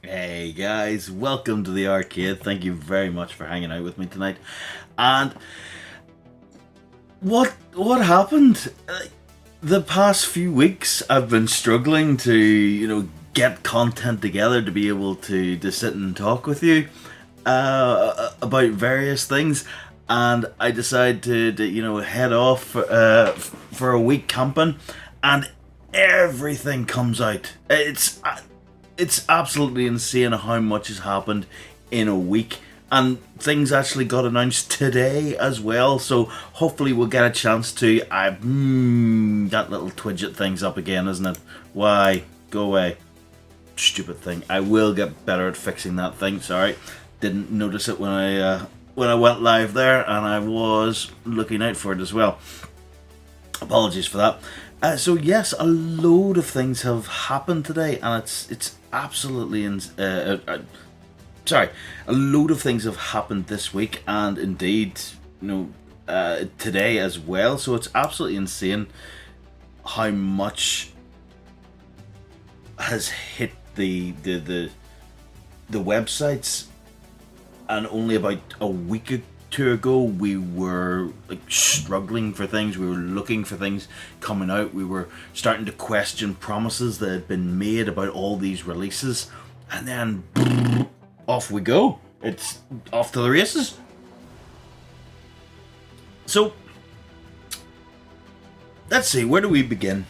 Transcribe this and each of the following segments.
Hey guys, welcome to the arcade. Thank you very much for hanging out with me tonight. And what happened? The past few weeks I've been struggling to, get content together to be able to sit and talk with you about various things. And I decided to head off for a week camping, and everything comes out. It's absolutely insane how much has happened in a week, and things actually got announced today as well, so hopefully we'll get a chance to... that little twidget thing's up again, isn't it? Why? Go away. Stupid thing. I will get better at fixing that thing, sorry. Didn't notice it when I went live there, and I was looking out for it as well. Apologies for that. So yes, a load of things have happened today, and it's absolutely a load of things have happened this week, and indeed, today as well. So it's absolutely insane how much has hit the websites, and only about a week or two ago we were struggling for things. We were looking for things coming out. We were starting to question promises that had been made about all these releases, and then off we go. It's off to the races. So let's see, where do we begin?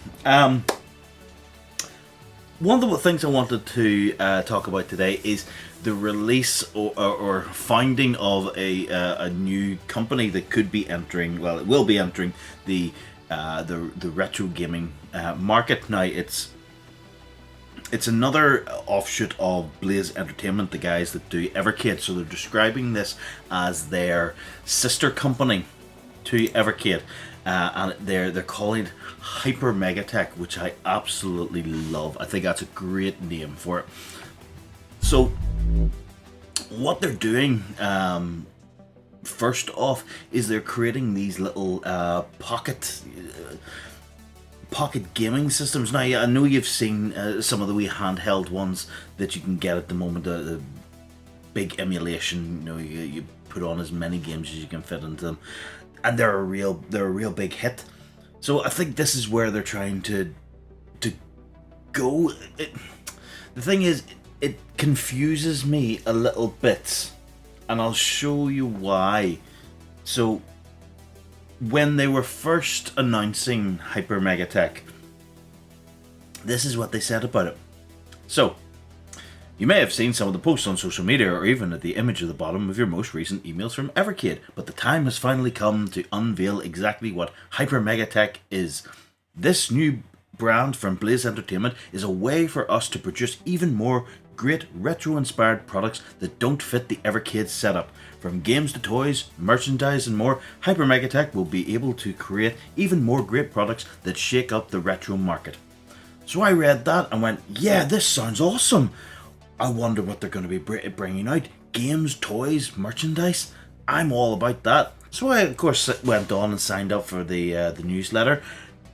One of the things I wanted to talk about today is the release or founding of a new company that could be entering, well, it will be entering the retro gaming market. Now it's another offshoot of Blaze Entertainment, the guys that do Evercade. So they're describing this as their sister company to Evercade, and they're calling it Hypermega Tech, which I absolutely love. I think that's a great name for it. So what they're doing, first off, is they're creating these little pocket gaming systems. Now, I know you've seen some of the wee handheld ones that you can get at the moment, the big emulation. You put on as many games as you can fit into them, and they're a real big hit. So I think this is where they're trying to go. The thing is, it confuses me a little bit, and I'll show you why. So when they were first announcing Hypermega Tech, this is what they said about it. So you may have seen some of the posts on social media, or even at the image at the bottom of your most recent emails from Evercade, but the time has finally come to unveil exactly what Hypermega Tech is. This new brand from Blaze Entertainment is a way for us to produce even more great retro-inspired products that don't fit the Evercade setup. From games to toys, merchandise and more, Hypermega Tech will be able to create even more great products that shake up the retro market. So I read that and went, yeah, this sounds awesome. I wonder what they're going to be bringing out. Games, toys, merchandise. I'm all about that. So I, of course, went on and signed up for the newsletter.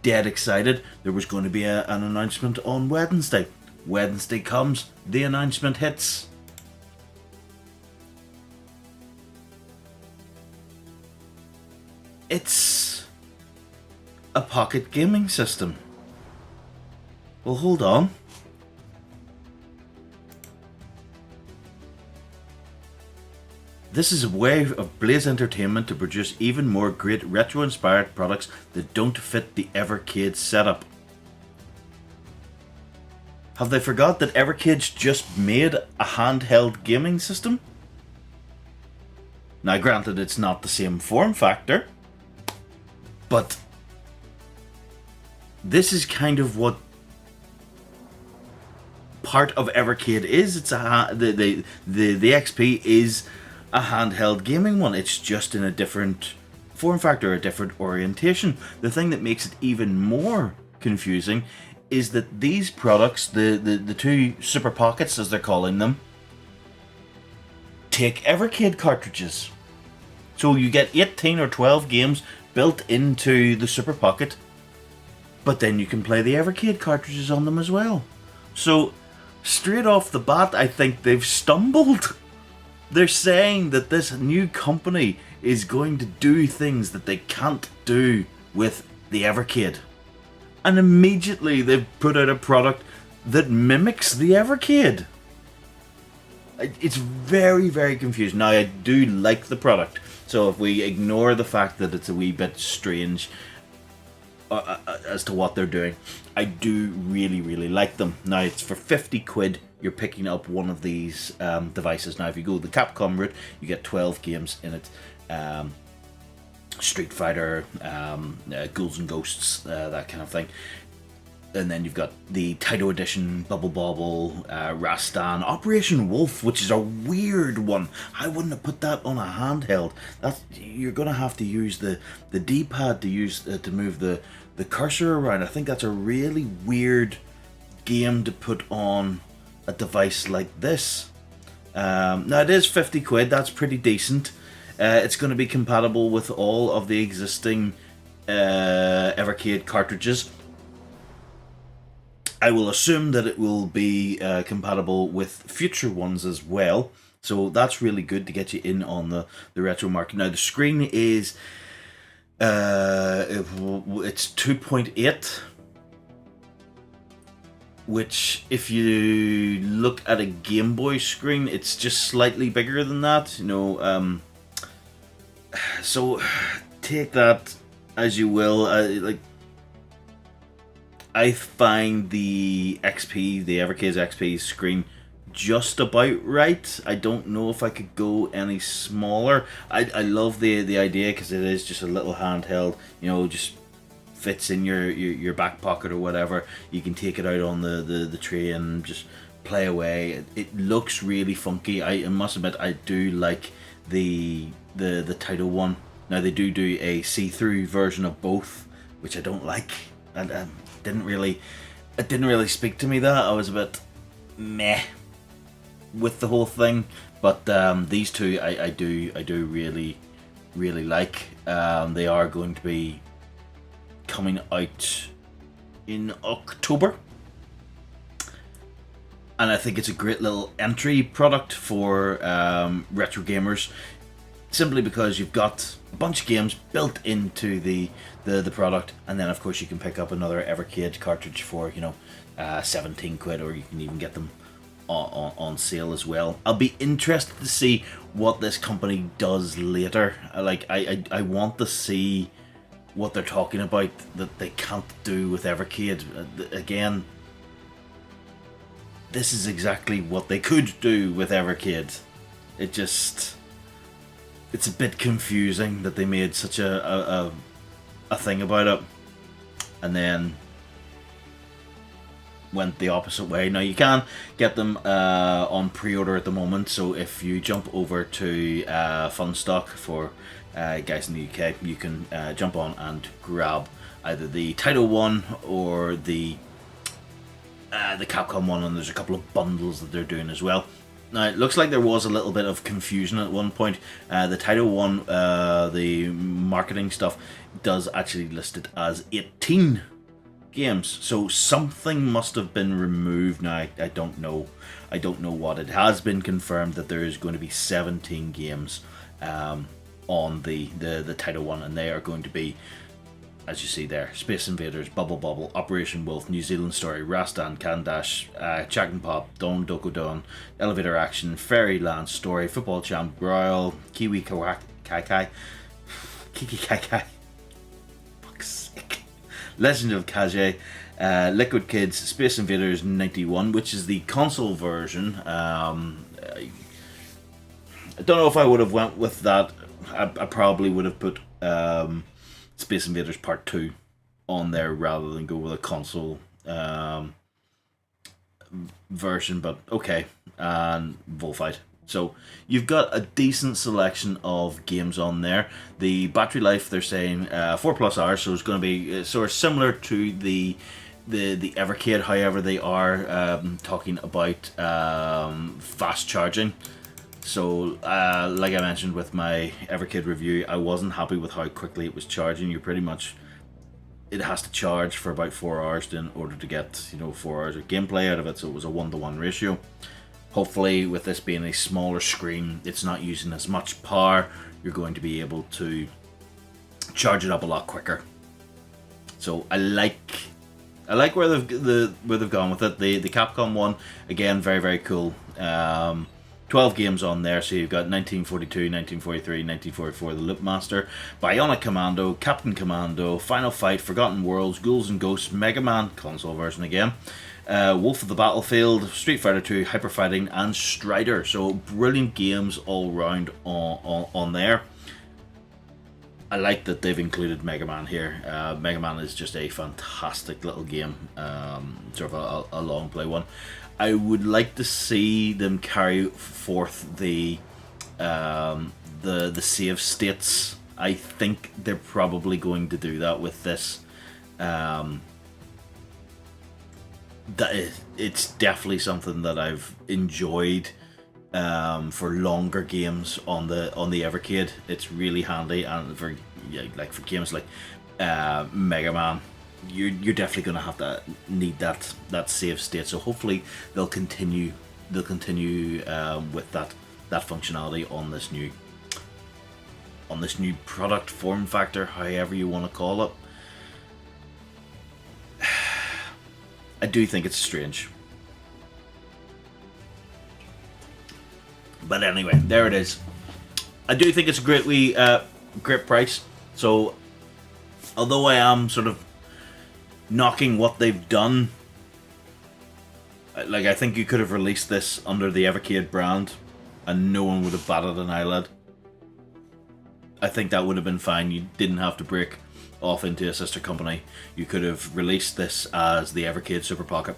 Dead excited. There was going to be an announcement on Wednesday. Wednesday comes, the announcement hits. It's a pocket gaming system. Well, hold on. This is a way of Blaze Entertainment to produce even more great retro-inspired products that don't fit the Evercade setup. Have they forgot that Evercade's just made a handheld gaming system? Now granted, it's not the same form factor, but this is kind of what part of Evercade is. It's the XP is a handheld gaming one. It's just in a different form factor, a different orientation. The thing that makes it even more confusing is that these products, the two Super Pockets as they're calling them, take Evercade cartridges. So you get 18 or 12 games built into the Super Pocket, but then you can play the Evercade cartridges on them as well. So straight off the bat, I think they've stumbled. They're saying that this new company is going to do things that they can't do with the Evercade. And immediately they've put out a product that mimics the Evercade. It's very, very confusing. Now, I do like the product. So if we ignore the fact that it's a wee bit strange as to what they're doing, I do really, really like them. Now, it's for 50 quid. You're picking up one of these devices. Now, if you go the Capcom route, you get 12 games in it. Street Fighter, Ghouls and Ghosts, that kind of thing. And then you've got the Taito Edition, Bubble Bobble, Rastan, Operation Wolf, which is a weird one. I wouldn't have put that on a handheld. You're going to have to use the D-pad to move the cursor around. I think that's a really weird game to put on a device like this. Now it is 50 quid, that's pretty decent. It's going to be compatible with all of the existing Evercade cartridges. I will assume that it will be compatible with future ones as well. So that's really good to get you in on the retro market. Now the screen is it's 2.8, which if you look at a Game Boy screen, it's just slightly bigger than that. You know, so take that as you will. I find the Evercade's XP screen just about right. I don't know if I could go any smaller. I love the idea because it is just a little handheld, you know, just fits in your back pocket or whatever. You can take it out on the tray and just play away. It looks really funky. I must admit, I do like the Taito one. Now they do a see-through version of both, which I don't like, and it didn't really speak to me. That I was a bit meh with the whole thing, but these two I do really like. They are going to be coming out in October, and I think it's a great little entry product for retro gamers, simply because you've got a bunch of games built into the product, and then of course you can pick up another Evercade cartridge for 17 quid, or you can even get them on sale as well. I'll be interested to see what this company does later. I want to see what they're talking about that they can't do with Evercade. Again, this is exactly what they could do with Evercade. It's a bit confusing that they made such a thing about it and then went the opposite way. Now you can get them on pre-order at the moment, so if you jump over to Funstock for guys in the UK, you can jump on and grab either the Taito one or the Capcom one, and there's a couple of bundles that they're doing as well. Now, it looks like there was a little bit of confusion at one point. The Title 1, the marketing stuff, does actually list it as 18 games. So something must have been removed. Now, I don't know. I don't know what. It has been confirmed that there is going to be 17 games on the Title 1, and they are going to be, as you see there, Space Invaders, Bubble Bobble, Operation Wolf, New Zealand Story, Rastan, Kandash, Jack and Pop, Don Doko Don, Elevator Action, Fairyland Story, Football Champ, Royal, Kiwi Kai Kai, Kiki Kai Kai, fuck's sake, Legend of Kaje, Liquid Kids, Space Invaders 91, which is the console version. I don't know if I would have went with that. I probably would have put Space Invaders Part 2 on there rather than go with a console version, but okay, and Bullfight. So you've got a decent selection of games on there. The battery life, they're saying 4+ hours, so it's going to be sort of similar to the Evercade. However, they are talking about fast charging. So, like I mentioned with my Evercade review, I wasn't happy with how quickly it was charging. You pretty much, it has to charge for about 4 hours in order to get 4 hours of gameplay out of it. So it was a 1-to-1 ratio. Hopefully, with this being a smaller screen, it's not using as much power. You're going to be able to charge it up a lot quicker. So I like where they've gone with it. The Capcom one, again, very, very cool. 12 games on there, so you've got 1942, 1943, 1944, The Loopmaster, Bionic Commando, Captain Commando, Final Fight, Forgotten Worlds, Ghouls and Ghosts, Mega Man, console version again, Wolf of the Battlefield, Street Fighter 2, Hyper Fighting, and Strider. So brilliant games all round on there. I like that they've included Mega Man here. Mega Man is just a fantastic little game, sort of a long play one. I would like to see them carry forth the save states. I think they're probably going to do that with this. It's definitely something that I've enjoyed for longer games on the Evercade. It's really handy, and for games like Mega Man, you're definitely going to have to need that save state. So hopefully they'll continue with that functionality on this new product form factor, however you want to call it. I do think it's strange, but anyway, there it is. I do think it's a great price. So although I am sort of knocking what they've done, like, I think you could have released this under the Evercade brand and no one would have batted an eyelid. I think that would have been fine. You didn't have to break off into a sister company. You could have released this as the Evercade Super Pocket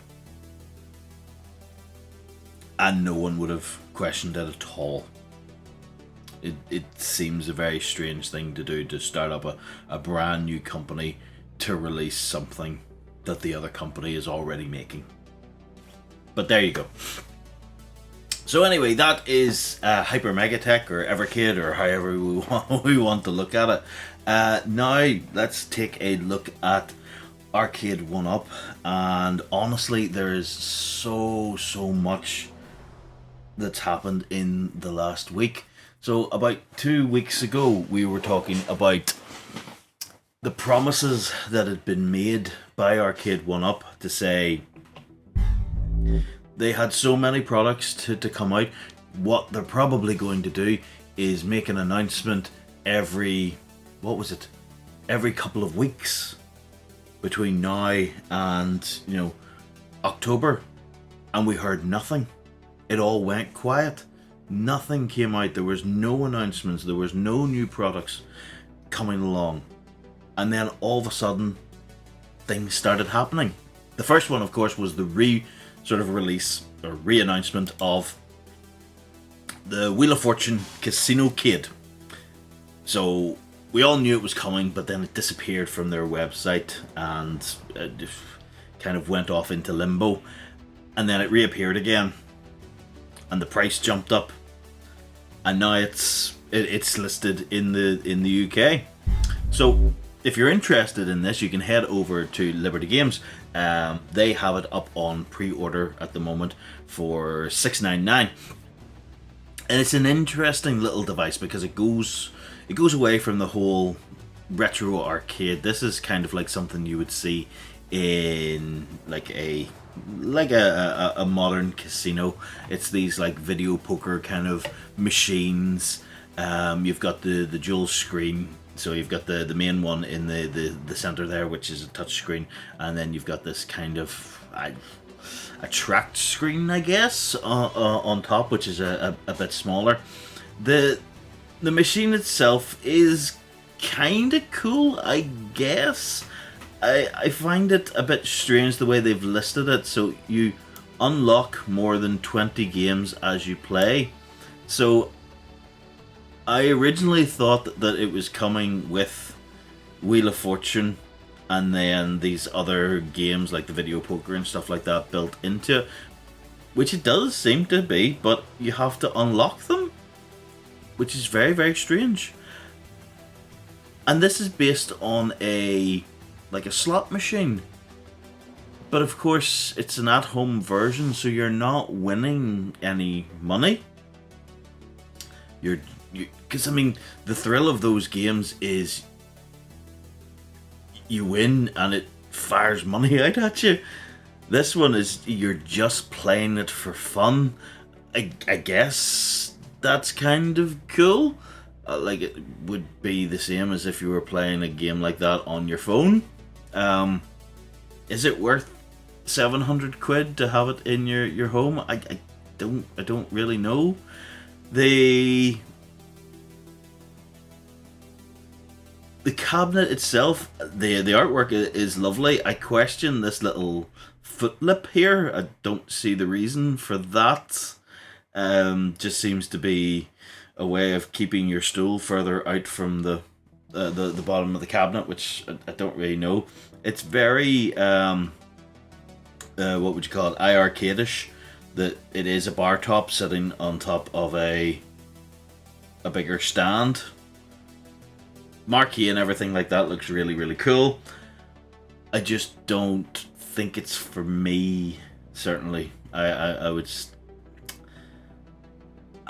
and no one would have questioned it at all. It seems a very strange thing to do, to start up a brand new company to release something that the other company is already making. But there you go. So anyway, that is Hypermega Tech, or Evercade, or however we want to look at it. Now let's take a look at Arcade 1-Up, and honestly there is so much that's happened in the last week. So about 2 weeks ago we were talking about the promises that had been made by Arcade 1-Up to say they had so many products to come out. What they're probably going to do is make an announcement every couple of weeks between now and October, and we heard nothing. It all went quiet. Nothing came out. There was no announcements. There was no new products coming along. And then all of a sudden, things started happening. The first one, of course, was the release or re-announcement of the Wheel of Fortune Casino Kid. So we all knew it was coming, but then it disappeared from their website and kind of went off into limbo. And then it reappeared again. and the price jumped up, and now it's listed in the UK. So if you're interested in this, you can head over to Liberty Games. They have it up on pre-order at the moment for $6.99, and it's an interesting little device because it goes away from the whole retro arcade. This is kind of like something you would see in like a modern casino. It's these like video poker kind of machines. You've got the dual screen, so you've got the main one in the center there, which is a touch screen, and then you've got this kind of a tracked screen, I guess, on top, which is a bit smaller. The machine itself is kind of cool, I guess. I find it a bit strange the way they've listed it. So you unlock more than 20 games as you play. So I originally thought that it was coming with Wheel of Fortune and then these other games like the video poker and stuff like that built into it, which it does seem to be, but you have to unlock them, which is very, very strange. And this is based on a slot machine, but of course it's an at-home version, so you're not winning any money. Because I mean, the thrill of those games is you win and it fires money out at you. This one is you're just playing it for fun. I guess that's kind of cool. Like, it would be the same as if you were playing a game like that on your phone. Is it worth 700 quid to have it in your home? I don't really know. The cabinet itself, the artwork is lovely. I question this little foot lip here. I don't see the reason for that. Just seems to be a way of keeping your stool further out from the bottom of the cabinet, which I don't really know. It's very what would you call it? Arcade-ish. That it is a bar top sitting on top of a bigger stand. Marquee and everything like that looks really, really cool. I just don't think it's for me. Certainly, I would.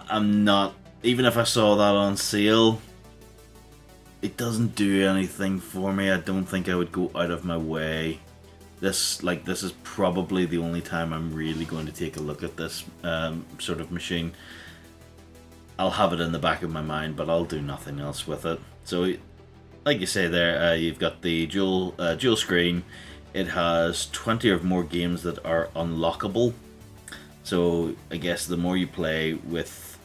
I'm not. Even if I saw that on sale, it doesn't do anything for me. I don't think I would go out of my way. This is probably the only time I'm really going to take a look at this sort of machine. I'll have it in the back of my mind, but I'll do nothing else with it. So, like you say there, you've got the dual screen. It has 20 or more games that are unlockable. So I guess the more you play with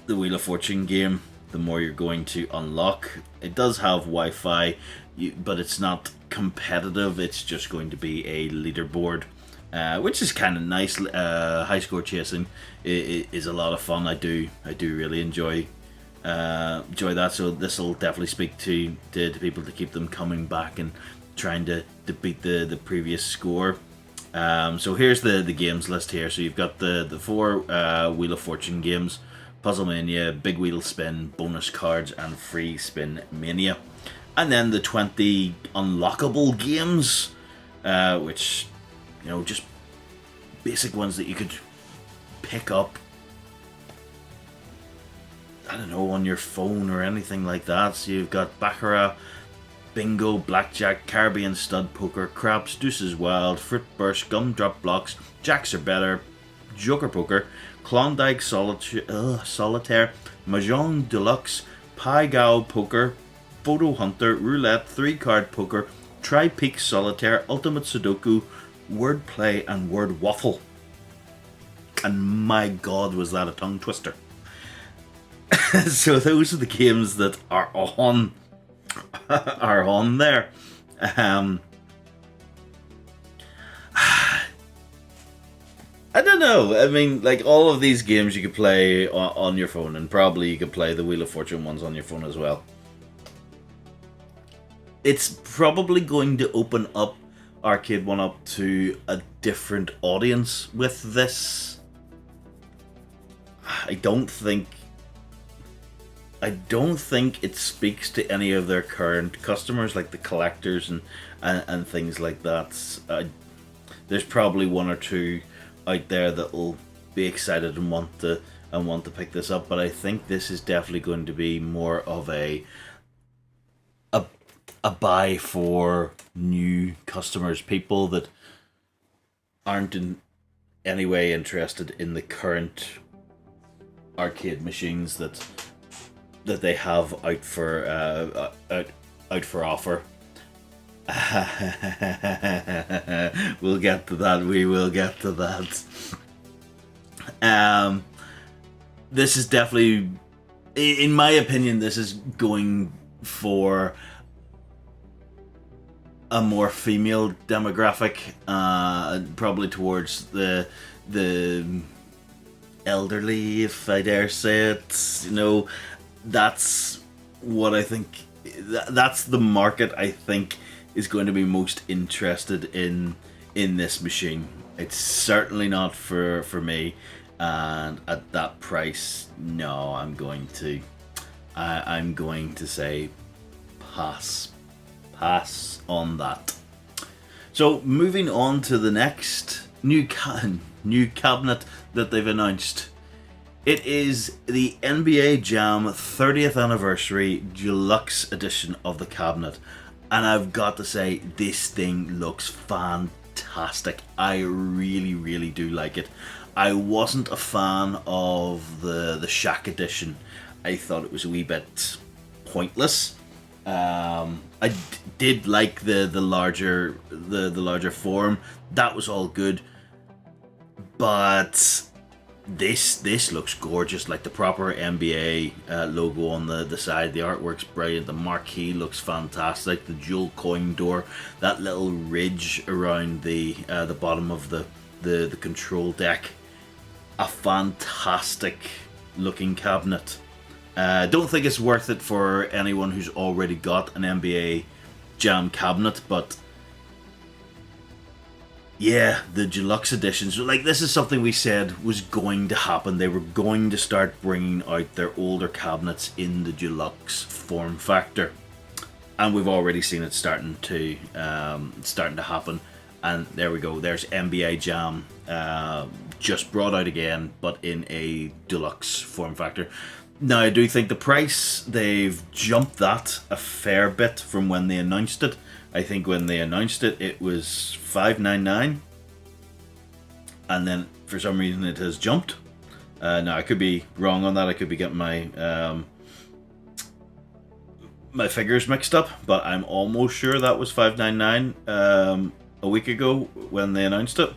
the Wheel of Fortune game, the more you're going to unlock. It does have Wi-Fi, but it's not competitive. It's just going to be a leaderboard, which is kind of nice. High score chasing is a lot of fun. I do really enjoy that. So this will definitely speak to people to keep them coming back and trying to beat the previous score. So here's the games list here. So you've got the 4 Wheel of Fortune games: Puzzle Mania, Big Wheel Spin, Bonus Cards, and Free Spin Mania. And then the 20 unlockable games, which, just basic ones that you could pick up, I don't know, on your phone or anything like that. So you've got Baccarat, Bingo, Blackjack, Caribbean Stud Poker, Craps, Deuces Wild, Fruit Burst, Gumdrop Blocks, Jacks Are Better, Joker Poker, Klondike Solitaire, Mahjong Deluxe, Pai Gow Poker, Photo Hunter, Roulette, 3-Card Poker, Tri-Peak Solitaire, Ultimate Sudoku, Wordplay, and Word Waffle. And my god, was that a tongue twister. So those are the games that are on there. I don't know. I mean, like, all of these games you could play on your phone, and probably you could play the Wheel of Fortune ones on your phone as well. It's probably going to open up Arcade 1-Up to a different audience with this I don't think it speaks to any of their current customers, like the collectors and things like that. There's probably one or two out there that will be excited and want to pick this up, but I think this is definitely going to be more of a buy for new customers, people that aren't in any way interested in the current arcade machines that they have out for offer. We'll get to that. We will get to that. This is definitely, in my opinion, this is going for a more female demographic, probably towards the elderly, if I dare say it. You know, that's what I think. That's the market I think is going to be most interested in this machine. It's certainly not for me, and at that price, no, I'm going to say pass on that. So moving on to the next new cabinet that they've announced. It is the NBA Jam 30th Anniversary Deluxe Edition of the cabinet. And I've got to say, this thing looks fantastic. I really, really do like it. I wasn't a fan of the Shaq edition. I thought it was a wee bit pointless. I did like the larger form. That was all good. But this looks gorgeous, like the proper NBA logo on the side. The artwork's brilliant. The marquee looks fantastic. The dual coin door, that little ridge around the bottom of the control deck, a fantastic looking cabinet. Don't think it's worth it for anyone who's already got an NBA Jam cabinet, but yeah, the deluxe editions, like, this is something we said was going to happen. They were going to start bringing out their older cabinets in the deluxe form factor, and we've already seen it starting to happen. And there we go. There's NBA Jam, just brought out again, but in a deluxe form factor. Now, I do think the price, they've jumped that a fair bit from when they announced it. I think when they announced it, it was $599, and then for some reason it has jumped. Now, I could be wrong on that. I could be getting my my figures mixed up, but I'm almost sure that was $599 a week ago when they announced it.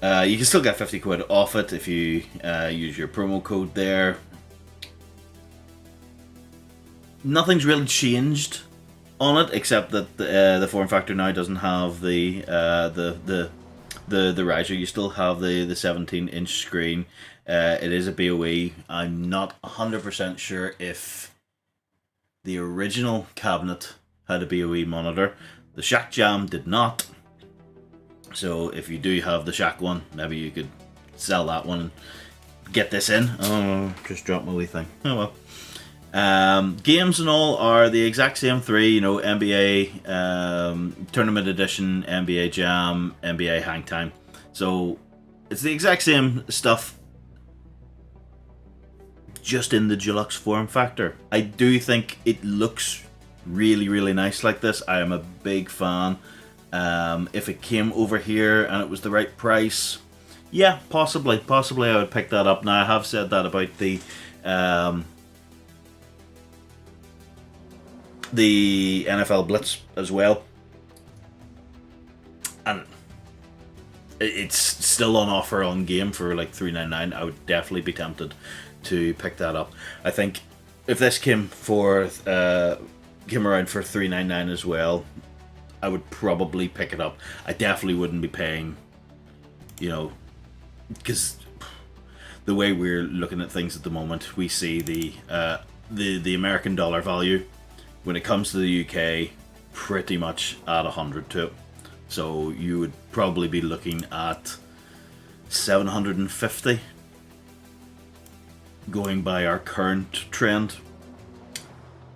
You can still get 50 quid off it if you use your promo code there. Nothing's really changed on it, except that the form factor now doesn't have the riser. You still have the 17-inch screen. It is a BOE. I'm not 100% sure if the original cabinet had a BOE monitor. The Shaq Jam did not. So if you do have the Shaq one, maybe you could sell that one and get this in. Oh, just dropped my wee thing. Oh well. Games and all are the exact same three, you know, NBA Tournament Edition, NBA Jam, NBA Hang Time. So it's the exact same stuff, just in the deluxe form factor. I do think it looks really, really nice like this. I am a big fan. If it came over here and it was the right price, yeah, possibly I would pick that up. Now, I have said that about the NFL Blitz as well, and it's still on offer on game for like $3.99. I would definitely be tempted to pick that up. I think if this came around for $3.99 as well, I would probably pick it up. I definitely wouldn't be paying, you know, because the way we're looking at things at the moment, we see the American dollar value when it comes to the UK pretty much at 100 to it. So you would probably be looking at 750 going by our current trend,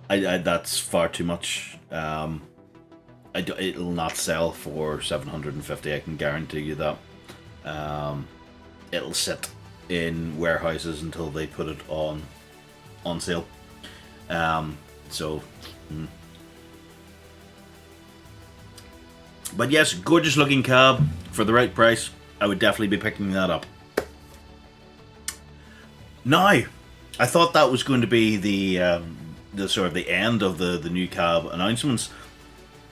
that's far too much. It'll not sell for 750. I can guarantee you that. It'll sit in warehouses until they put it on sale. So, but yes, gorgeous looking cab for the right price. I would definitely be picking that up. Now, I thought that was going to be the sort of the end of the new cab announcements,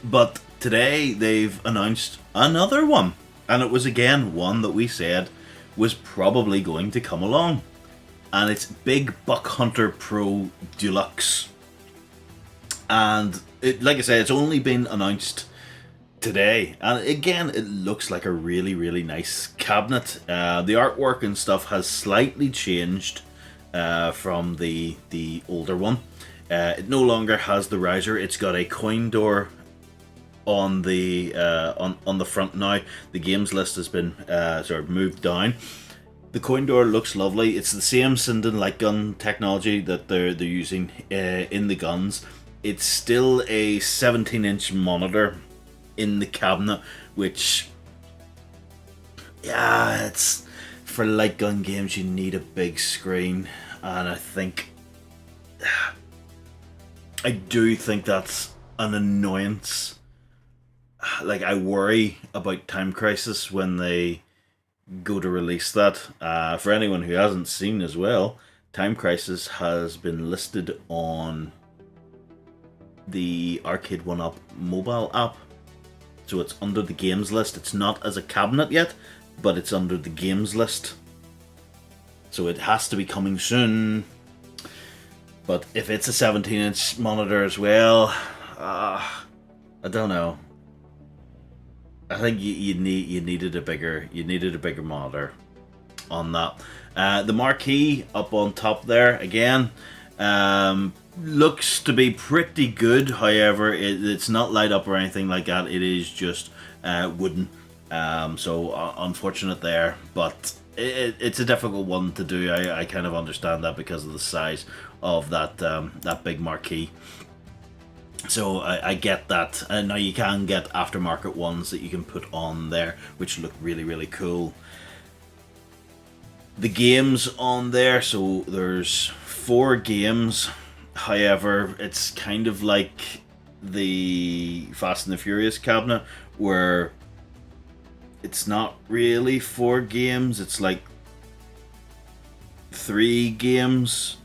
but today they've announced another one, and it was again one that we said was probably going to come along, and it's Big Buck Hunter Pro Deluxe. And like I said, it's only been announced today, and again, it looks like a really, really nice cabinet. The artwork and stuff has slightly changed from the older one. It no longer has the riser. It's got a coin door on the on the front now. The games list has been sort of moved down. The coin door looks lovely. It's the same Sinden light gun technology that they're using in the guns. It's still a 17-inch monitor in the cabinet, which, yeah, it's for light gun games you need a big screen, and I do think that's an annoyance. Like, I worry about Time Crisis when they go to release that. For anyone who hasn't seen as well, Time Crisis has been listed on the Arcade 1-Up mobile app. So it's under the games list. It's not as a cabinet yet, but it's under the games list. So it has to be coming soon. But if it's a 17-inch monitor as well, I don't know. I think you needed a bigger monitor on that. The marquee up on top there again looks to be pretty good. However, it's not light up or anything like that. It is just wooden. So unfortunate there, but it's a difficult one to do. I kind of understand that because of the size of that big marquee. So I get that. Now you can get aftermarket ones that you can put on there, which look really, really cool. The games on there, so there's 4 games. However, it's kind of like the Fast and the Furious cabinet, where it's not really 4 games, it's like 3 games,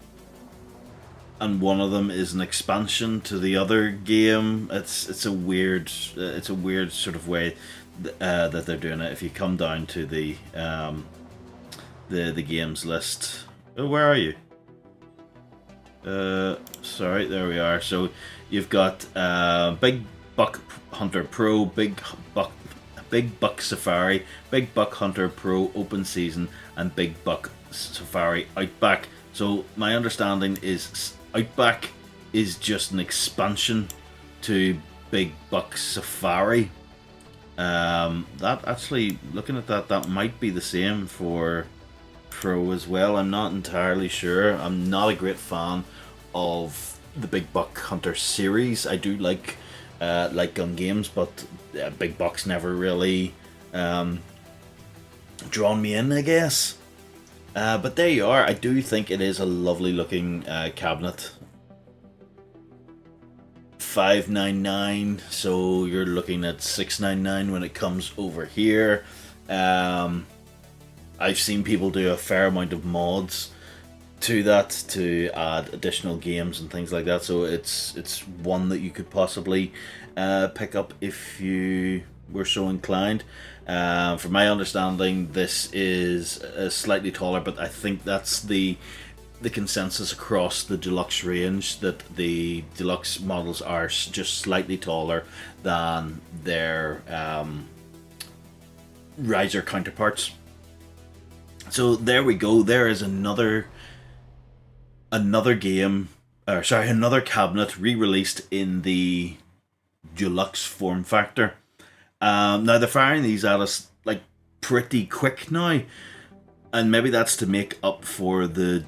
and one of them is an expansion to the other game. It's a weird sort of way that they're doing it. If you come down to the games list, oh, where are you? Sorry, there we are. So you've got Big Buck Hunter Pro, Big Buck Safari, Big Buck Hunter Pro Open Season, and Big Buck Safari Outback. So my understanding is Outback is just an expansion to Big Buck Safari. That actually, looking at that might be the same for Pro as well. I'm not entirely sure. I'm not a great fan of the Big Buck Hunter series. I do like light gun games, but Big Buck's never really drawn me in, I guess. But there you are. I do think it is a lovely looking cabinet. $599, so you're looking at $699 when it comes over here. I've seen people do a fair amount of mods to that to add additional games and things like that, so it's one that you could possibly pick up if you were so inclined. From my understanding, this is slightly taller, but I think that's the consensus across the deluxe range, that the deluxe models are just slightly taller than their riser counterparts. So there we go. There is another game, another cabinet re-released in the deluxe form factor. Now they're firing these at us like pretty quick now, and maybe that's to make up for the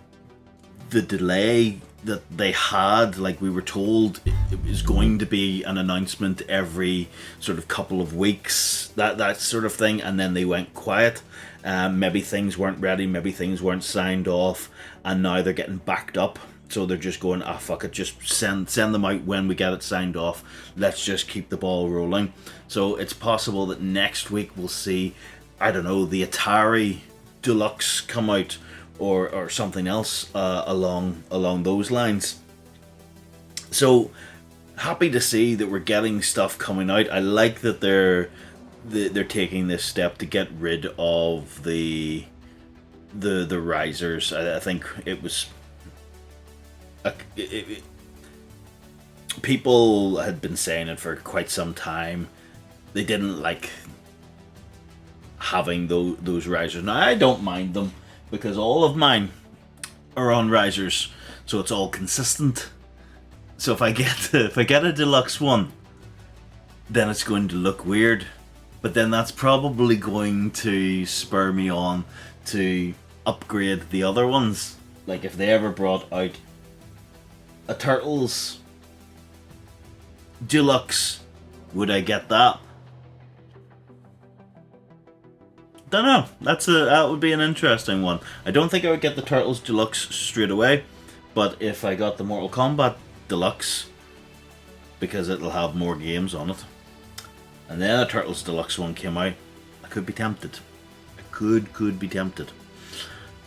the delay that they had, like we were told it was going to be an announcement every sort of couple of weeks, that sort of thing, and then they went quiet. Maybe things weren't ready, maybe things weren't signed off, and now they're getting backed up. So they're just going, fuck it, just send them out when we get it signed off. Let's just keep the ball rolling. So it's possible that next week we'll see, I don't know, the Atari Deluxe come out, or something else along those lines. So happy to see that we're getting stuff coming out. I like that they're taking this step to get rid of the risers. I think it was people had been saying it for quite some time. They didn't like having those risers. Now I don't mind them, because all of mine are on risers, so it's all consistent. So if I get a deluxe one, then it's going to look weird, but then that's probably going to spur me on to upgrade the other ones. Like if they ever brought out a Turtles Deluxe, would I get that? Don't know. That would be an interesting one. I don't think I would get the Turtles Deluxe straight away, but if I got the Mortal Kombat Deluxe, because it'll have more games on it, and then a Turtles Deluxe one came out, I could be tempted. I could be tempted,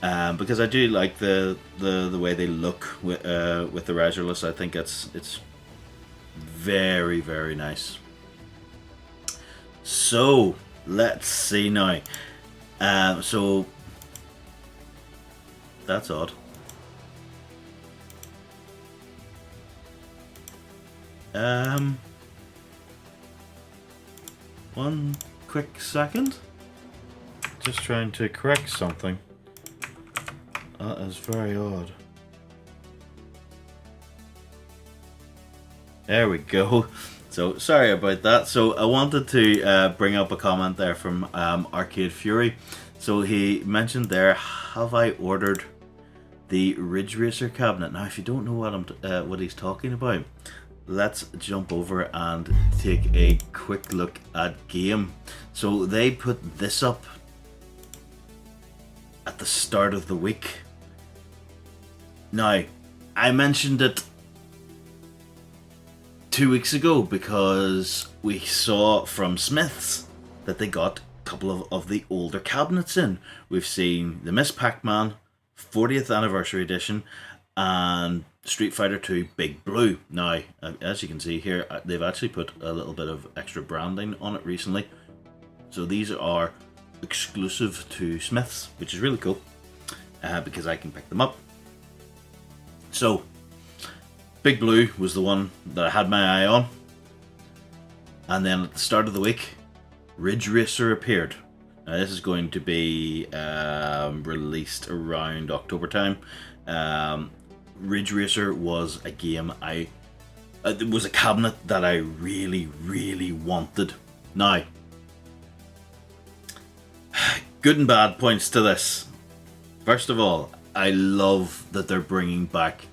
because I do like the way they look with the riserless. I think it's very, very nice. So let's see now. So that's odd. One quick second. Just trying to correct something. That is very odd. There we go. So sorry about that. So I wanted to bring up a comment there from Arcade Fury. So he mentioned there, have I ordered the Ridge Racer cabinet? Now, if you don't know what he's talking about, let's jump over and take a quick look at game. So they put this up at the start of the week. Now, I mentioned it 2 weeks ago because we saw from Smith's that they got a couple of the older cabinets in. We've seen the Miss Pac-Man 40th Anniversary Edition and Street Fighter 2 Big Blue. Now, as you can see here, they've actually put a little bit of extra branding on it recently. So these are exclusive to Smith's, which is really cool, because I can pick them up. So Big Blue was the one that I had my eye on, and then at the start of the week, Ridge Racer appeared. Now this is going to be released around October time. Ridge Racer was a game it was a cabinet that I really, really wanted. Now, good and bad points to this. First of all, I love that they're bringing back,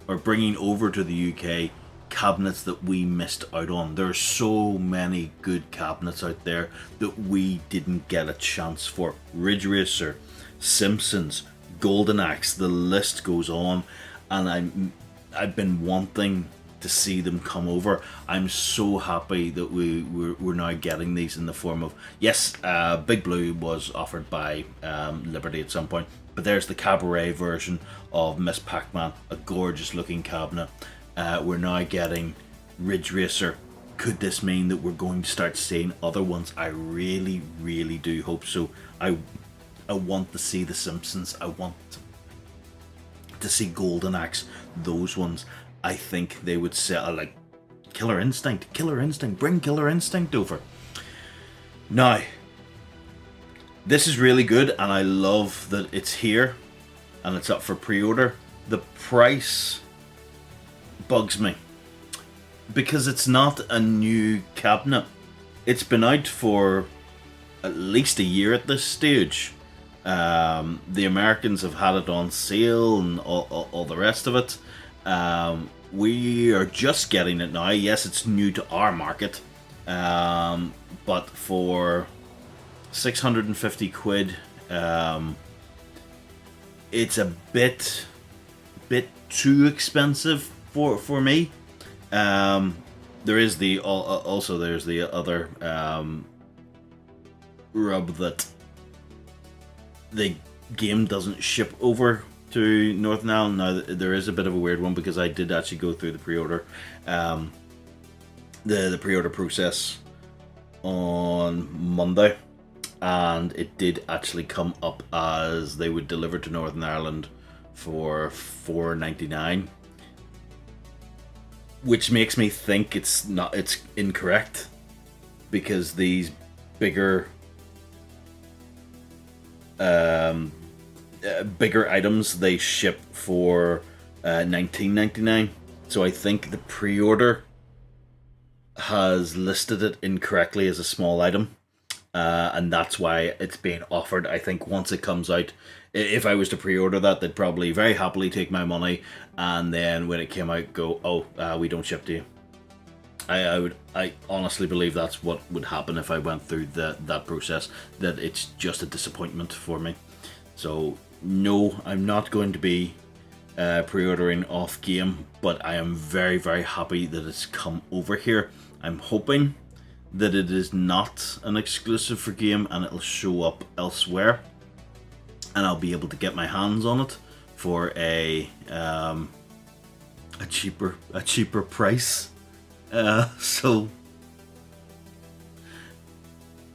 or bringing over to the UK, cabinets that we missed out on. There are so many good cabinets out there that we didn't get a chance for. Ridge Racer, Simpsons, Golden Axe, the list goes on, and I've been wanting to see them come over. I'm so happy that we're now getting these in the form of, yes, Big Blue was offered by Liberty at some point, but there's the cabaret version of Miss Pac-Man, a gorgeous looking cabinet. We're now getting Ridge Racer. Could this mean that we're going to start seeing other ones? I really, really do hope so. I want to see the Simpsons. I want to see Golden Axe. Those ones, I think they would sell, like Killer Instinct, bring Killer Instinct over. Now, this is really good, and I love that it's here and it's up for pre-order. The price bugs me because it's not a new cabinet. It's been out for at least a year at this stage, The Americans have had it on sale and all the rest of it. We are just getting it now. Yes, it's new to our market, but for 650 quid, it's a bit too expensive for me. There is the also there's the other rub that the game doesn't ship over to Northern Ireland. Now there is a bit of a weird one because I did actually go through the pre-order, the pre-order process on Monday, and it did actually come up as they would deliver to Northern Ireland for $4.99, which makes me think it's incorrect, because these bigger items they ship for $19.99. So I think the pre-order has listed it incorrectly as a small item, and that's why it's being offered. I think once it comes out, if I was to pre-order that, they'd probably very happily take my money, and then when it came out, go, "Oh, we don't ship to you." I honestly believe that's what would happen if I went through that process. That it's just a disappointment for me. So no, I'm not going to be pre-ordering off game, but I am very, very happy that it's come over here. I'm hoping that it is not an exclusive for game and it'll show up elsewhere, and I'll be able to get my hands on it for a cheaper price. So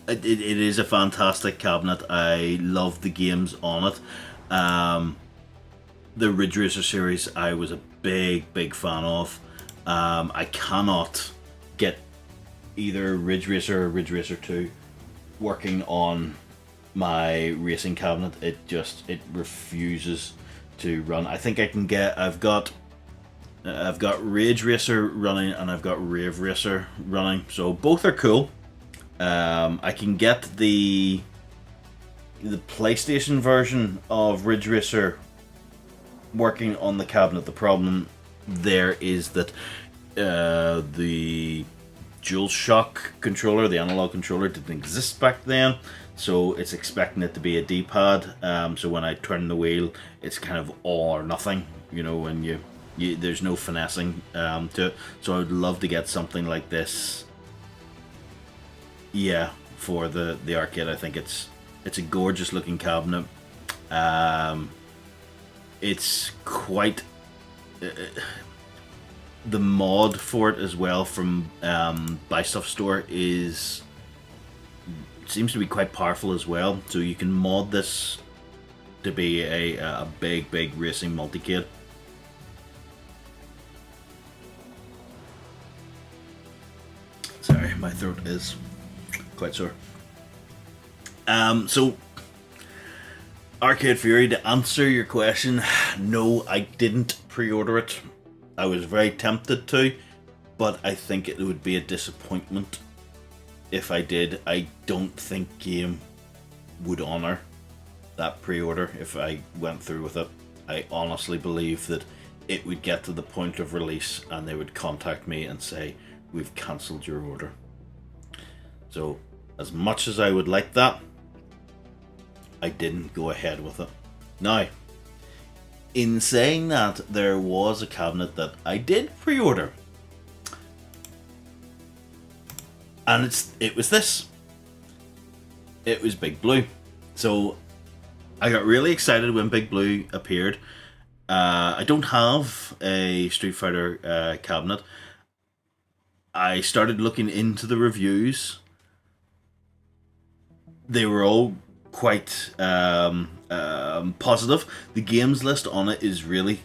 it is a fantastic cabinet. I love the games on it. The Ridge Racer series I was a big fan of. I cannot get either Ridge Racer or Ridge Racer 2 working on my racing cabinet. It refuses to run. I think I can get, I've got Rage Racer running and I've got Rave Racer running, so both are cool. I can get the PlayStation version of Ridge Racer working on the cabinet. The problem there is that the DualShock controller, the analog controller, didn't exist back then, so it's expecting it to be a D-pad. So when I turn the wheel, it's kind of all or nothing, you know, when you there's no finessing to it. So I would love to get something like this, yeah, for the arcade. I think it's a gorgeous looking cabinet. It's quite the mod for it as well from Buy Stuff Store seems to be quite powerful as well. So you can mod this to be a big racing multicade. Sorry, my throat is quite sore. So Arcade Fury, to answer your question, no, I didn't pre-order it. I was very tempted to, but I think it would be a disappointment if I did. I don't think Game would honour that pre-order if I went through with it. I honestly believe that it would get to the point of release and they would contact me and say, "We've cancelled your order." So, as much as I would like that, I didn't go ahead with it. Now, in saying that, there was a cabinet that I did pre-order, and it was this. It was Big Blue. So I got really excited when Big Blue appeared. I don't have a Street Fighter cabinet. I started looking into the reviews. They were all quite positive. The games list on it is really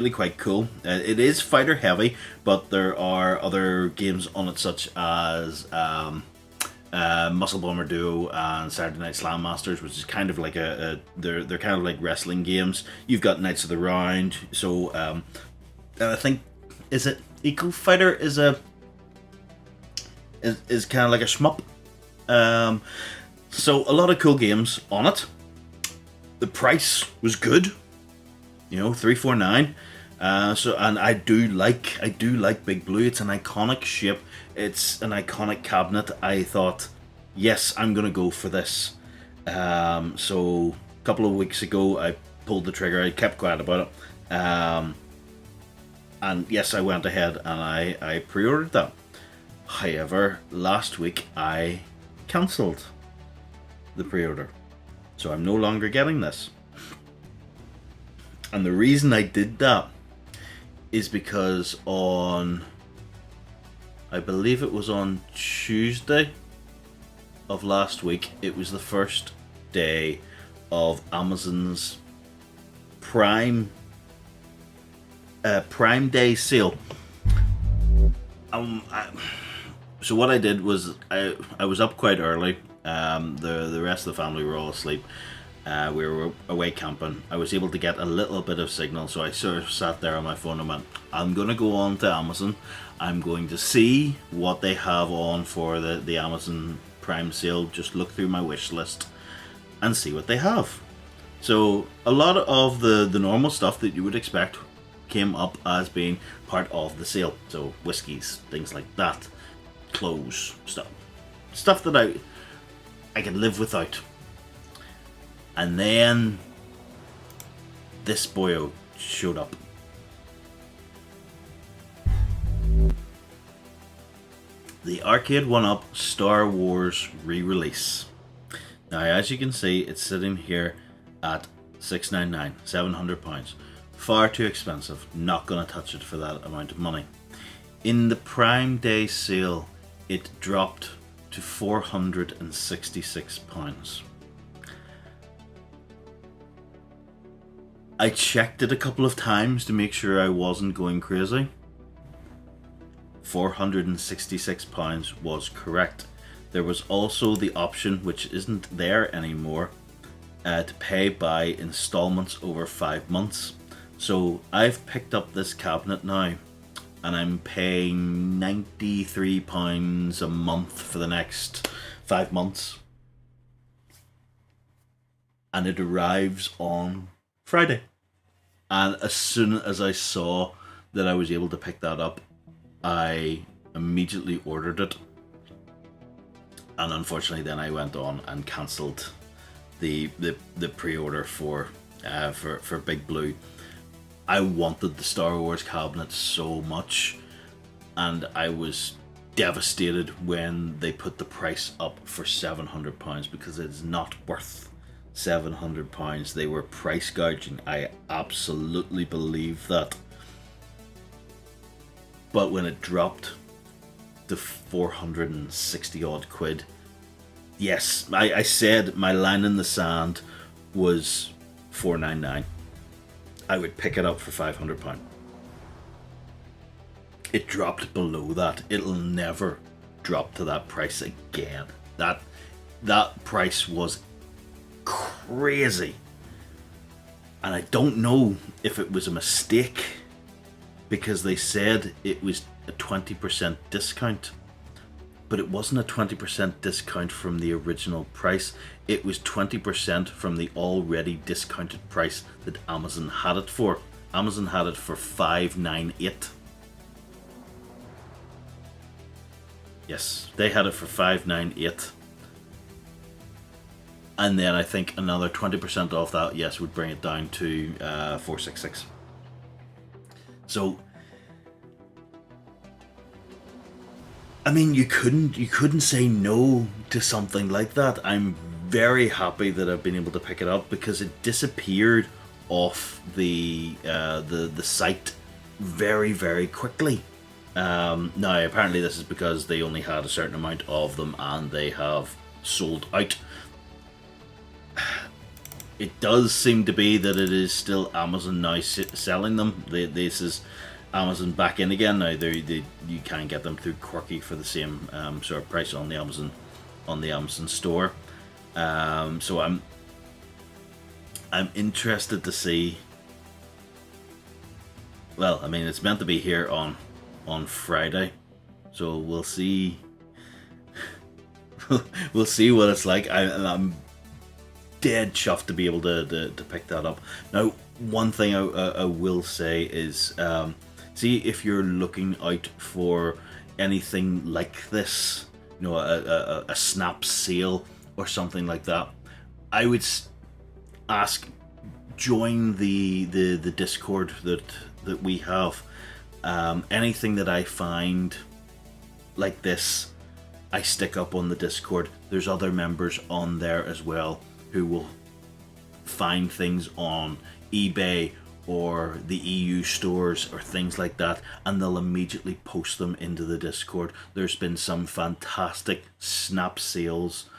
quite cool. It is fighter heavy, but there are other games on it such as Muscle Bomber Duo and Saturday Night Slam Masters, which is kind of like they're kind of like wrestling games. You've got Knights of the Round. So I think, is it Eco Fighter is kind of like a shmup. So a lot of cool games on it. the price was good, 349. And I do like Big Blue. It's an iconic shape. It's an iconic cabinet. I thought, yes, I'm gonna go for this. So a couple of weeks ago, I pulled the trigger. I kept quiet about it. And yes, I went ahead and I pre-ordered that. However, last week I cancelled the pre-order, so I'm no longer getting this. And the reason I did that is because I believe it was on Tuesday of last week, it was the first day of Amazon's Prime Day sale. So what I did was I was up quite early. The rest of the family were all asleep. We were away camping. I was able to get a little bit of signal, so I sort of sat there on my phone and went, I'm going to go on to Amazon. I'm going to see what they have on for the Amazon Prime sale. Just look through my wish list and see what they have. So a lot of the normal stuff that you would expect came up as being part of the sale. So whiskies, things like that, clothes, stuff that I can live without. And then this boyo showed up. The Arcade 1-Up Star Wars re-release. Now, as you can see, it's sitting here at £699, £700. Far too expensive. Not going to touch it for that amount of money. In the Prime Day sale, it dropped to £466. I checked it a couple of times to make sure I wasn't going crazy. £466 was correct. There was also the option, which isn't there anymore, to pay by installments over 5 months. So I've picked up this cabinet now and I'm paying £93 a month for the next 5 months. And it arrives on Friday. And as soon as I saw that I was able to pick that up, I immediately ordered it. And unfortunately then I went on and cancelled the pre-order for Big Blue. I wanted the Star Wars cabinet so much, and I was devastated when they put the price up for £700 because it's not worth £700. They were price gouging. I absolutely believe that. But when it dropped to 460 odd quid, yes, I said my line in the sand was £499. I would pick it up for £500. It dropped below that. It'll never drop to that price again. That price was crazy. And I don't know if it was a mistake, because they said it was a 20% discount. But it wasn't a 20% discount from the original price. It was 20% from the already discounted price that Amazon had it for. Amazon had it for $598. Yes, they had it for $598. And then I think another 20% off that, yes, would bring it down to $466. So, I mean, you couldn't say no to something like that. I'm very happy that I've been able to pick it up because it disappeared off the site very, very quickly. Now, apparently this is because they only had a certain amount of them and they have sold out. It does seem to be that it is still Amazon now selling them. This is Amazon back in again now. You can get them through Quirky for the same sort of price on the Amazon store. So I'm interested to see. Well, I mean, it's meant to be here on Friday, so we'll see. We'll see what it's like. dead chuffed to be able to pick that up. Now, one thing I will say is, see if you're looking out for anything like this, you know, a snap sale or something like that, I would ask, join the Discord that we have. Anything that I find like this, I stick up on the Discord. There's other members on there as well who will find things on eBay or the EU stores or things like that, and they'll immediately post them into the Discord. There's been some fantastic snap sales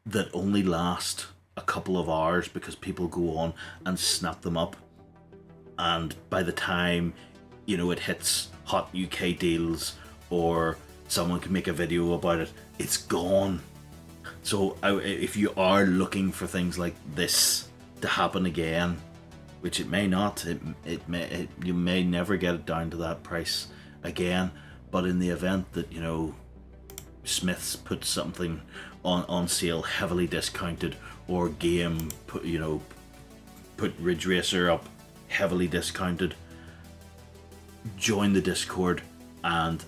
that only last a couple of hours because people go on and snap them up, and by the time, you know, it hits Hot UK Deals or someone can make a video about it, it's gone. So if you are looking for things like this to happen again, which it may not, you may never get it down to that price again, but in the event that, you know, Smiths put something on sale heavily discounted, or Game put Ridge Racer up heavily discounted, join the Discord and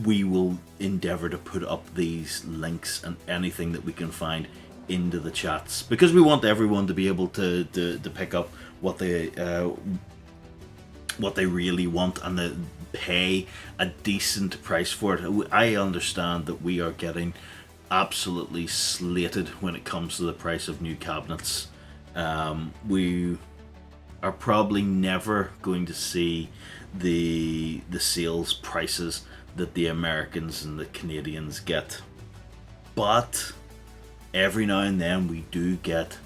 we will endeavour to put up these links and anything that we can find into the chats, because we want everyone to be able to pick up what they really want and to pay a decent price for it. I understand that we are getting absolutely slated when it comes to the price of new cabinets. We are probably never going to see the sales prices that the Americans and the Canadians get, but every now and then we do get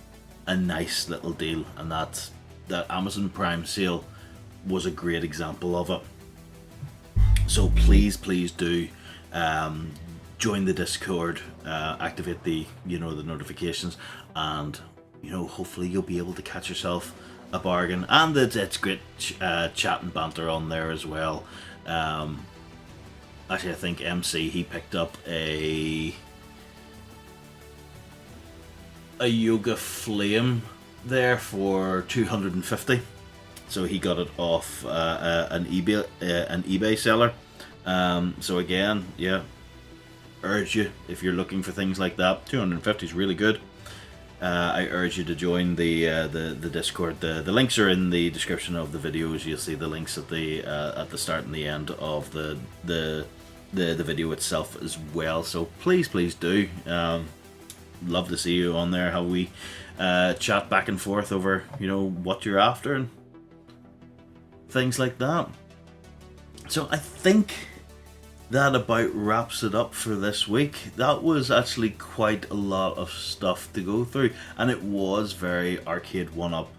a nice little deal, and that Amazon Prime sale was a great example of it. So please do join the Discord, activate the notifications, and hopefully you'll be able to catch yourself a bargain. And it's great chat and banter on there as well. Actually, I think MC, he picked up a Yoga Flame there for 250, so he got it off an eBay seller. So again, yeah, urge you, if you're looking for things like that, 250 is really good. I urge you to join the Discord. The links are in the description of the videos. You'll see the links at the start and the end of the video itself as well. So please do. Love to see you on there. How we chat back and forth over what you're after and things like that. So I think that about wraps it up for this week. That was actually quite a lot of stuff to go through, and it was very Arcade 1-Up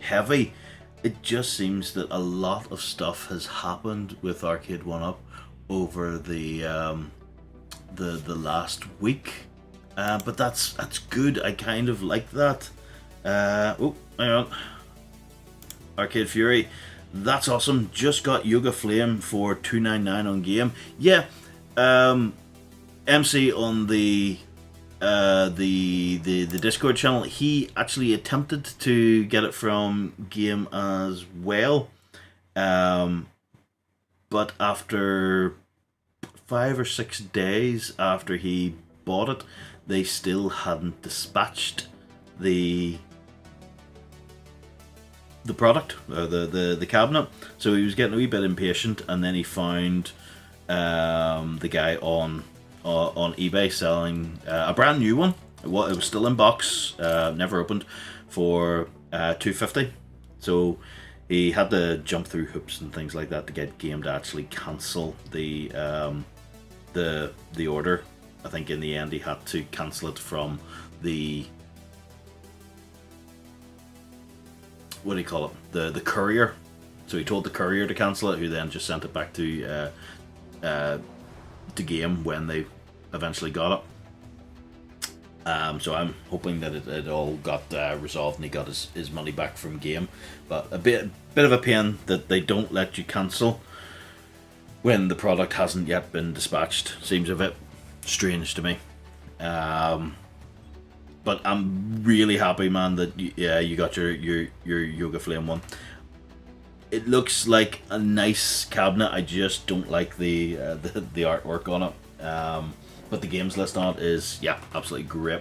heavy. It just seems that a lot of stuff has happened with Arcade 1-Up over the last week, but that's good. I kind of like that. Oh, hang on. Arcade Fury. That's awesome. Just got Yoga Flame for $2.99 on Game. Yeah, MC on the Discord channel, he actually attempted to get it from Game as well, but after 5 or 6 days after he bought it, they still hadn't dispatched the product, the cabinet. So he was getting a wee bit impatient, and then he found the guy on eBay selling a brand new one. It was still in box, never opened, for $250. So he had to jump through hoops and things like that to get Game to actually cancel the order. I think in the end he had to cancel it from the, what do you call it, the courier. So he told the courier to cancel it, who then just sent it back to Game when they eventually got it. So I'm hoping that it all got resolved and he got his money back from Game. But a bit of a pain that they don't let you cancel when the product hasn't yet been dispatched. Seems a bit strange to me. But I'm really happy, man, that you got your Yoga Flame one. It looks like a nice cabinet. I just don't like the artwork on it. But the games list on it is, yeah, absolutely great.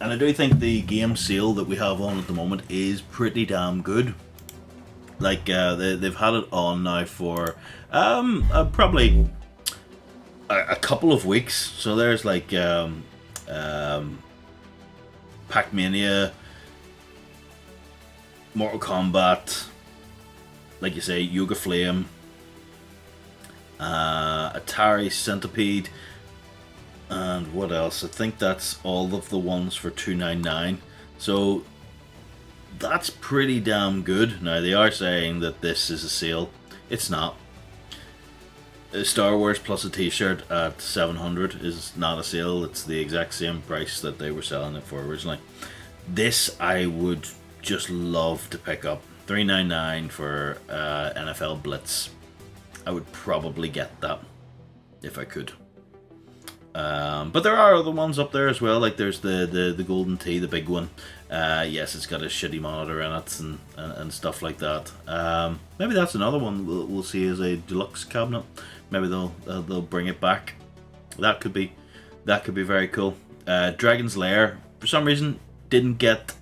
And I do think the game sale that we have on at the moment is pretty damn good. Like, they've had it on now for probably a couple of weeks. So there's like Pac-Mania, Mortal Kombat, like you say, Yoga Flame, Atari Centipede, and what else? I think that's all of the ones for $2.99. So that's pretty damn good. Now they are saying that this is a sale. It's not. Star Wars plus a t-shirt at $700 is not a sale. It's the exact same price that they were selling it for originally. This I would just love to pick up. $3.99 for NFL Blitz. I would probably get that if I could. But there are other ones up there as well. Like there's the Golden Tee, the big one. Yes, it's got a shitty monitor in it and stuff like that. Maybe that's another one we'll see as a deluxe cabinet. Maybe they'll bring it back. That could be very cool. Dragon's Lair, for some reason, didn't get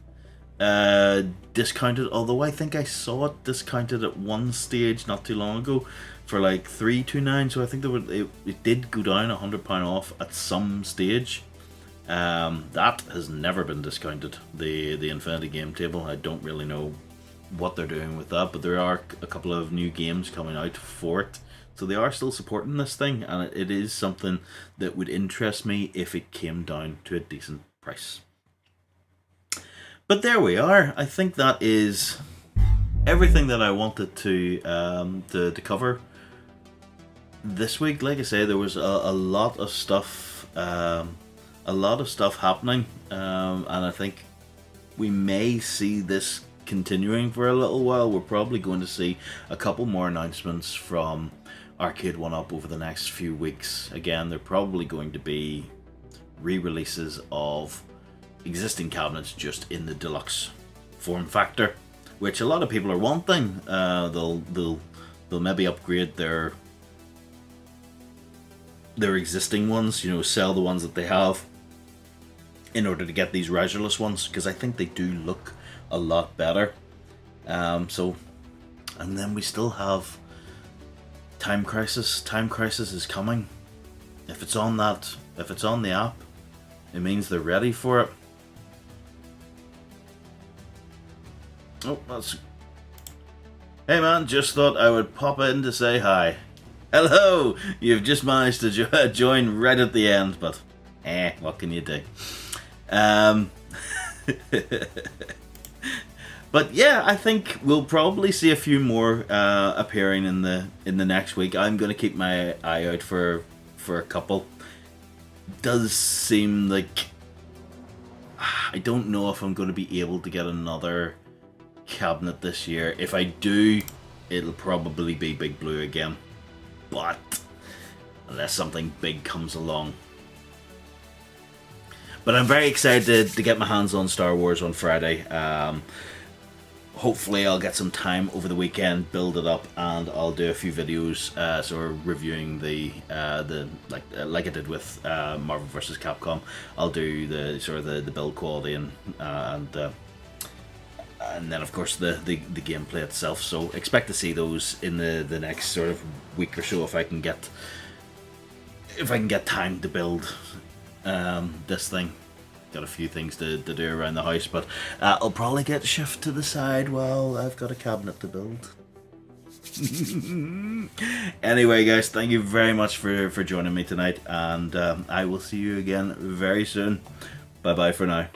discounted. Although I think I saw it discounted at one stage not too long ago for like $3.29. So I think it did go down £100 off at some stage. That has never been discounted. The Infinity Game Table. I don't really know what they're doing with that, but there are a couple of new games coming out for it. So they are still supporting this thing, and it is something that would interest me if it came down to a decent price. But there we are. I think that is everything that I wanted to cover this week. Like I say, there was a lot of stuff, happening, and I think we may see this continuing for a little while. We're probably going to see a couple more announcements from Arcade 1UP over the next few weeks. Again, they're probably going to be re-releases of existing cabinets just in the deluxe form factor, which a lot of people are wanting. They'll maybe upgrade their existing ones, sell the ones that they have in order to get these riserless ones, because I think they do look a lot better. And then we still have Time Crisis. Time Crisis is coming. If it's on the app, it means they're ready for it. Oh, that's... Hey man, just thought I would pop in to say hi. Hello! You've just managed to join right at the end, but what can you do? But yeah, I think we'll probably see a few more appearing in the next week. I'm going to keep my eye out for a couple. Does seem like I don't know if I'm going to be able to get another cabinet this year. If I do, it'll probably be Big Blue again. But unless something big comes along. But I'm very excited to get my hands on Star Wars on Friday. Hopefully I'll get some time over the weekend, build it up, and I'll do a few videos sort of reviewing the like I did with Marvel vs. Capcom. I'll do the sort of the build quality and then of course the gameplay itself. So expect to see those in the next sort of week or so if I can get time to build this thing. Got a few things to do around the house, but I'll probably get shift to the side while I've got a cabinet to build. Anyway guys, thank you very much for joining me tonight, and I will see you again very soon. Bye bye for now.